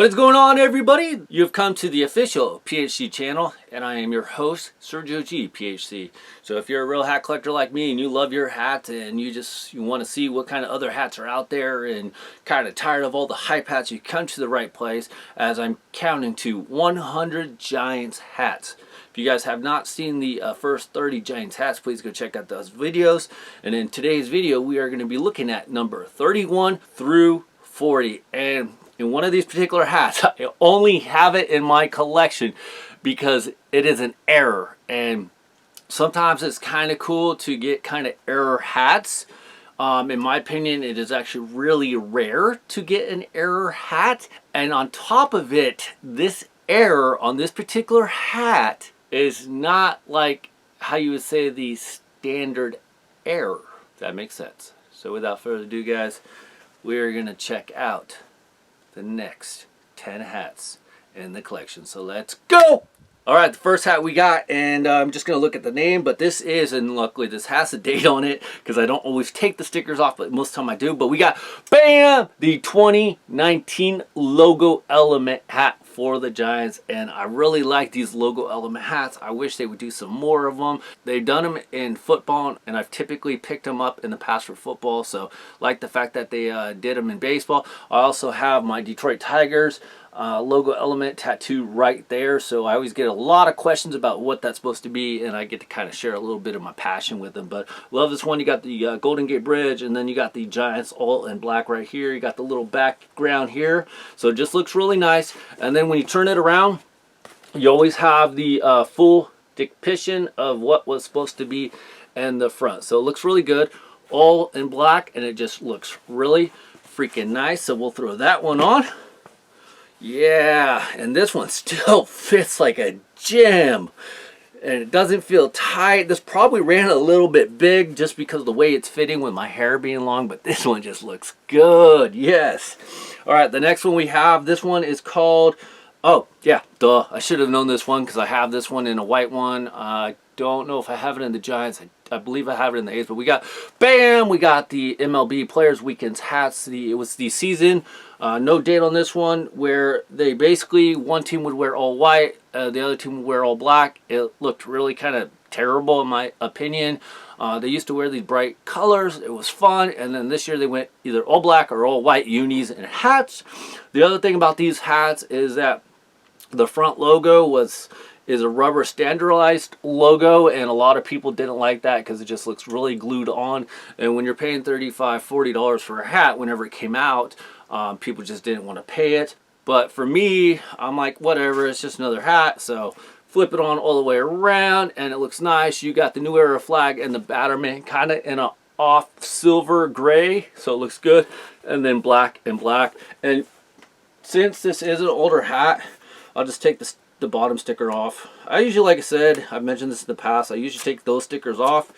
What is going on, everybody? You've come to the official PHC channel, and I am your host, Sergio G, PHC. So if you're a real hat collector like me and you love your hat and you want to see what kind of other hats are out there and kind of tired of all the hype hats, you come to the right place, as I'm counting to 100 Giants hats. If you guys have not seen the first 30 Giants hats, please go check out those videos. And in today's video, we are going to be looking at number 31 through 40. And in one of these particular hats, I only have it in my collection because it is an error. And sometimes it's kind of cool to get kind of error hats. In my opinion, it is actually really rare to get an error hat. And on top of it, this error on this particular hat is not like how you would say the standard error. If that makes sense. So without further ado, guys, we're going to check out the next 10 hats in the collection. So let's go! Alright, the first hat we got, and I'm just going to look at the name, but this is, and luckily this has a date on it, because I don't always take the stickers off, but most of the time I do. But we got, BAM! The 2019 logo element hat for the Giants, and I really like these logo element hats. I wish they would do some more of them. They've done them in football, and I've typically picked them up in the past for football, so like the fact that they did them in baseball. I also have my Detroit Tigers logo element tattoo right there, so I always get a lot of questions about what that's supposed to be, and I get to kind of share a little bit of my passion with them. But love this one. You got the Golden Gate Bridge, and then you got the Giants all in black right here. You got the little background here, so it just looks really nice. And then when you turn it around, you always have the full depiction of what was supposed to be in the front, so it looks really good, all in black, and it just looks really freaking nice. So we'll throw that one on. Yeah, and this one still fits like a gem, and it doesn't feel tight. This probably ran a little bit big just because of the way it's fitting with my hair being long, but this one just looks good. Yes. All right, the next one we have, this one is called, oh yeah, duh, I should have known this one because I have this one in a white one. I don't know if I have it in the Giants. I believe I have it in the A's, but we got, BAM! We got the MLB Players Weekends hats. It was the season. No date on this one, where they basically, one team would wear all white, the other team would wear all black. It looked really kind of terrible in my opinion. They used to wear these bright colors. It was fun, and then this year they went either all black or all white unis and hats. The other thing about these hats is that the front logo is a rubber standardized logo, and a lot of people didn't like that because it just looks really glued on. And when you're paying $35, $40 for a hat whenever it came out, people just didn't want to pay it. But for me, I'm like, whatever, it's just another hat. So flip it on all the way around, and it looks nice. You got the New Era flag and the Batterman kind of in a off silver gray, so it looks good. And then black and black. And since this is an older hat, I'll just take the bottom sticker off. I usually, like I said, I've mentioned this in the past, I usually take those stickers off.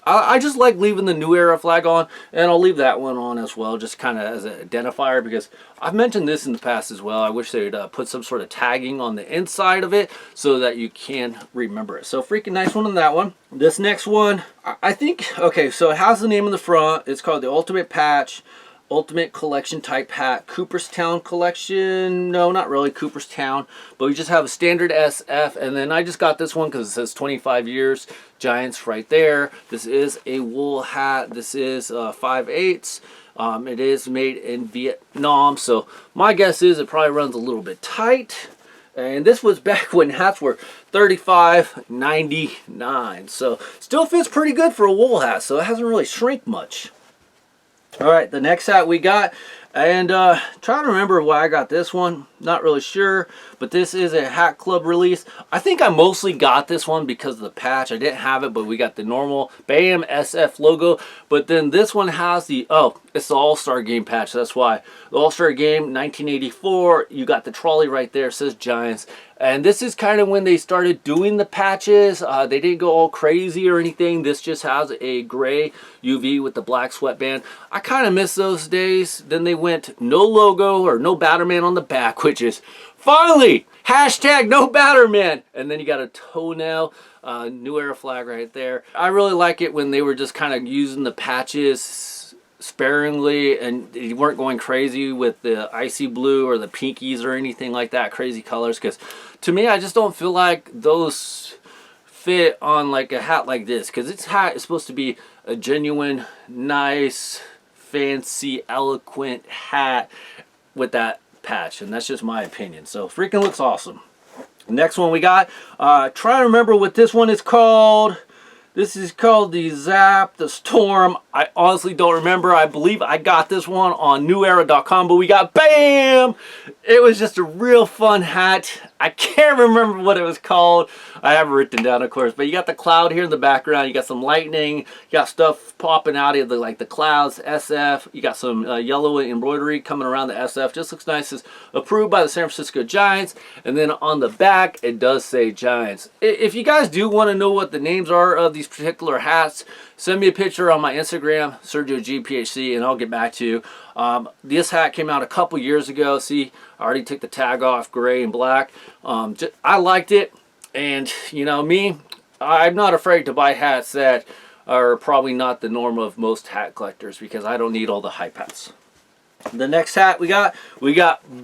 I just like leaving the New Era flag on, and I'll leave that one on as well, just kind of as an identifier, because I've mentioned this in the past as well. I wish they would put some sort of tagging on the inside of it so that you can remember it. So freaking nice one on that one. This next one, I think, okay, so it has the name in the front. It's called the Ultimate Patch Ultimate Collection type hat, Cooperstown collection. No, not really Cooperstown, but we just have a standard SF. And then I just got this one because it says 25 years Giants right there. This is a wool hat. This is 5/8. It is made in Vietnam, so my guess is it probably runs a little bit tight. And this was back when hats were $35.99, so still fits pretty good for a wool hat, so it hasn't really shrunk much. All right, the next hat we got, and trying to remember why I got this one, not really sure, but this is a Hat Club release. I think I mostly got this one because of the patch. I didn't have it, but we got the normal BAM SF logo, but then this one has the, oh, it's the All-Star Game patch, that's why. The All-Star Game 1984, you got the trolley right there, it says Giants. And this is kind of when they started doing the patches. They didn't go all crazy or anything. This just has a gray UV with the black sweatband. I kind of miss those days. Then they went no logo or no Batterman on the back, which is finally hashtag no Batterman. And then you got a toenail, New Era flag right there. I really like it when they were just kind of using the patches sparingly, and you weren't going crazy with the icy blue or the pinkies or anything like that, crazy colors, because to me, I just don't feel like those fit on like a hat like this, because this hat is supposed to be a genuine, nice, fancy, eloquent hat with that patch, and that's just my opinion. So freaking looks awesome. Next one we got, trying to remember what this one is called. This is called the Zap, the Storm. I honestly don't remember. I believe I got this one on newera.com, but we got, bam! It was just a real fun hat. I can't remember what it was called. I have it written down, of course, but you got the cloud here in the background. You got some lightning. You got stuff popping out of the, like the clouds, SF. You got some yellow embroidery coming around the SF. Just looks nice. It's approved by the San Francisco Giants. And then on the back, it does say Giants. If you guys do want to know what the names are of these particular hats, send me a picture on my Instagram, SergioGPHC, and I'll get back to you. This hat came out a couple years ago. See, I already took the tag off, gray and black. I liked it, and you know me, I'm not afraid to buy hats that are probably not the norm of most hat collectors, because I don't need all the hype hats. The next hat we got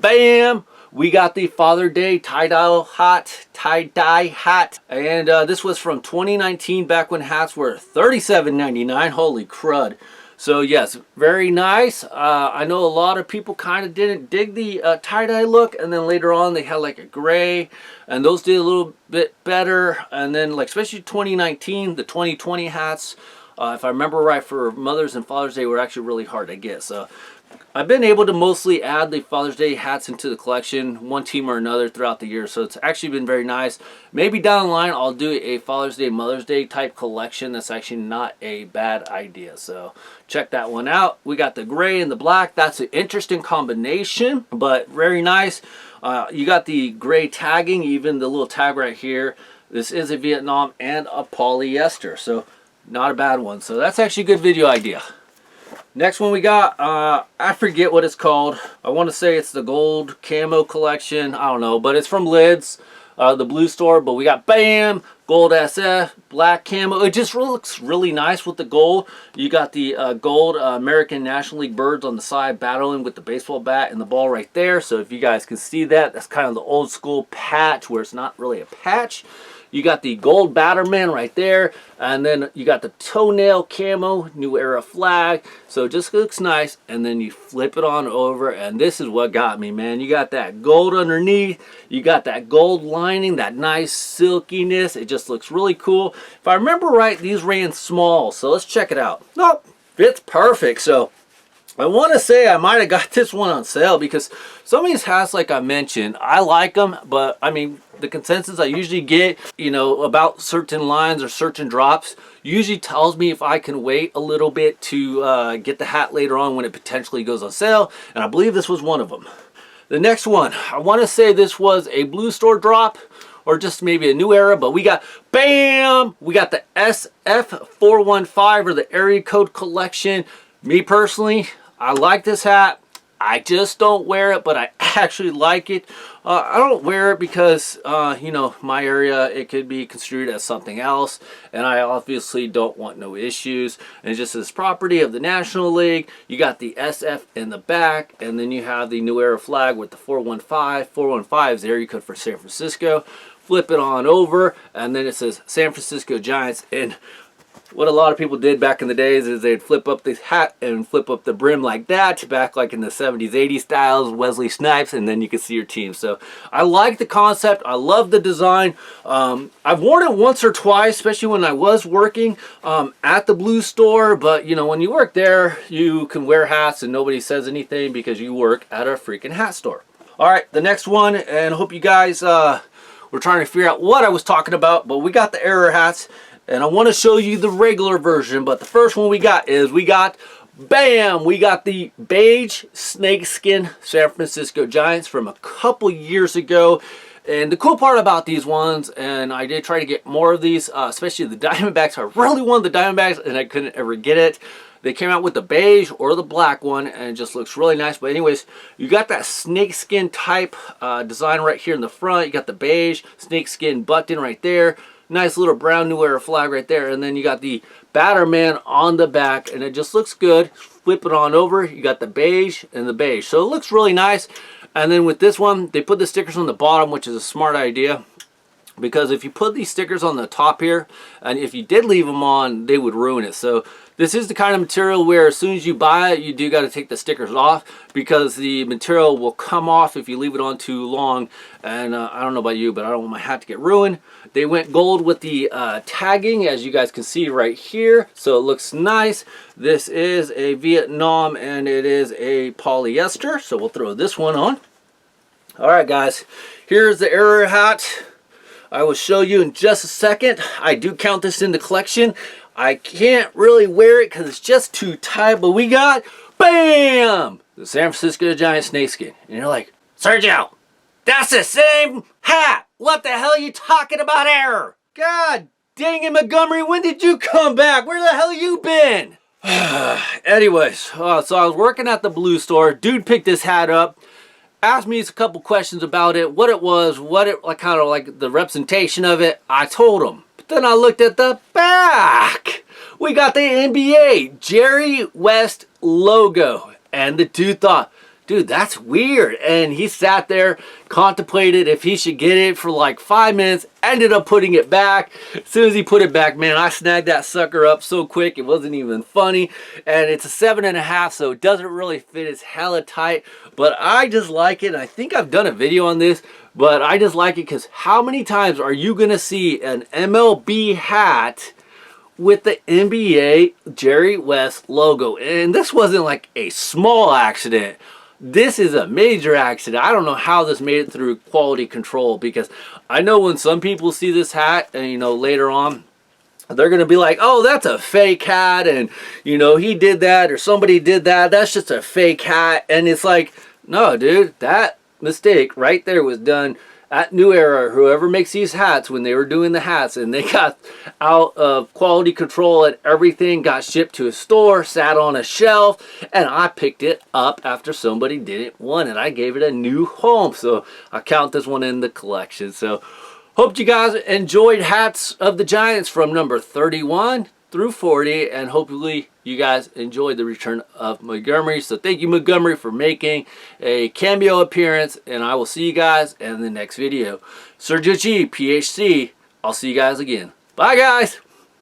bam! We got the Father Day tie-dye hat, and this was from 2019, back when hats were $37.99. Holy crud. So yes, very nice. I know a lot of people kind of didn't dig the tie-dye look, and then later on they had like a gray, and those did a little bit better. And then like especially 2019, the 2020 hats, if I remember right, for Mother's and Father's Day were actually really hard to get. So I've been able to mostly add the Father's Day hats into the collection, one team or another, throughout the year. So it's actually been very nice. Maybe down the line I'll do a Father's Day, Mother's Day type collection. That's actually not a bad idea. So check that one out. We got the gray and the black. That's an interesting combination, but very nice. You got the gray tagging, even the little tag right here. This is a Vietnam and a polyester, so not a bad one. So that's actually a good video idea. Next one we got, I forget what it's called. I want to say it's the gold camo collection. I don't know, but it's from Lids, the blue store. But we got, bam, gold SF, black camo. It just looks really nice with the gold. You got the gold American National League birds on the side battling with the baseball bat and the ball right there. So if you guys can see that, that's kind of the old school patch where it's not really a patch. You got the gold Batterman right there, and then you got the toenail camo, New Era flag. So it just looks nice, and then you flip it on over, and this is what got me, man. You got that gold underneath, you got that gold lining, that nice silkiness. It just looks really cool. If I remember right, these ran small, so let's check it out. Nope, fits perfect. So I want to say I might have got this one on sale, because some of these hats, like I mentioned, I like them, but I mean, the consensus I usually get, you know, about certain lines or certain drops usually tells me if I can wait a little bit to get the hat later on when it potentially goes on sale, and I believe this was one of them. The next one, I want to say this was a blue store drop, or just maybe a New Era, but we got, bam, we got the SF415, or the area code collection. Me personally, I like this hat. I just don't wear it, but I actually like it. I don't wear it because, you know, my area, it could be construed as something else, and I obviously don't want no issues. And it's just this property of the National League. You got the SF in the back, and then you have the New Era flag with the 415. 415 is the area code for San Francisco. Flip it on over, and then it says San Francisco Giants. And what a lot of people did back in the days is they'd flip up the hat and flip up the brim like that, back like in the 70s, 80s styles, Wesley Snipes, and then you can see your team. So I like the concept. I love the design. I've worn it once or twice, especially when I was working at the blue store. But, you know, when you work there, you can wear hats and nobody says anything because you work at a freaking hat store. All right, the next one, and I hope you guys were trying to figure out what I was talking about, but we got the error hats. And I want to show you the regular version, but the first one we got is, bam, we got the beige snakeskin San Francisco Giants from a couple years ago. And the cool part about these ones, and I did try to get more of these, especially the Diamondbacks. I really wanted the Diamondbacks, and I couldn't ever get it. They came out with the beige or the black one, and it just looks really nice. But anyways, you got that snakeskin type design right here in the front. You got the beige snakeskin button right there. Nice little brown New Era flag right there. And then you got the Batterman on the back, and it just looks good. Flip it on over. You got the beige and the beige. So it looks really nice. And then with this one, they put the stickers on the bottom, which is a smart idea. Because if you put these stickers on the top here, and if you did leave them on, they would ruin it. So this is the kind of material where as soon as you buy it, you do got to take the stickers off, because the material will come off if you leave it on too long. And I don't know about you, but I don't want my hat to get ruined. They went gold with the tagging, as you guys can see right here. So it looks nice. This is a Vietnam, and it is a polyester. So we'll throw this one on. All right, guys, here's the error hat. I will show you in just a second. I do count this in the collection. I can't really wear it because it's just too tight, but we got, bam, the San Francisco Giants snakeskin. And you're like, Sergio, that's the same hat. What the hell are you talking about, error? God dang it, Montgomery, when did you come back? Where the hell you been? Anyways, so I was working at the Blue store. Dude picked this hat up. Asked me a couple questions about it, what it was, what it, like, kind of like the representation of it. I told him. But then I looked at the back. We got the NBA Jerry West logo. And the dude thought, dude, that's weird. And he sat there, contemplated if he should get it for like 5 minutes, ended up putting it back. As soon as he put it back, man, I snagged that sucker up so quick, it wasn't even funny. And it's a 7.5, so it doesn't really fit. It's hella tight, but I just like it. And I think I've done a video on this, but I just like it because how many times are you gonna see an MLB hat with the NBA Jerry West logo? And this wasn't like a small accident. This is a major accident. I don't know how this made it through quality control, because I know when some people see this hat and, you know, later on, they're going to be like, oh, that's a fake hat, and, you know, he did that or somebody did that. That's just a fake hat. And it's like, no, dude, that mistake right there was done at New Era, whoever makes these hats, when they were doing the hats and they got out of quality control and everything, got shipped to a store, sat on a shelf, and I picked it up after somebody didn't want it. I gave it a new home. So I count this one in the collection. So hope you guys enjoyed hats of the Giants from number 31 through 40, and hopefully you guys enjoyed the return of Montgomery. So thank you, Montgomery, for making a cameo appearance, and I will see you guys in the next video. Sergio G, PHC. I'll see you guys again. Bye, guys.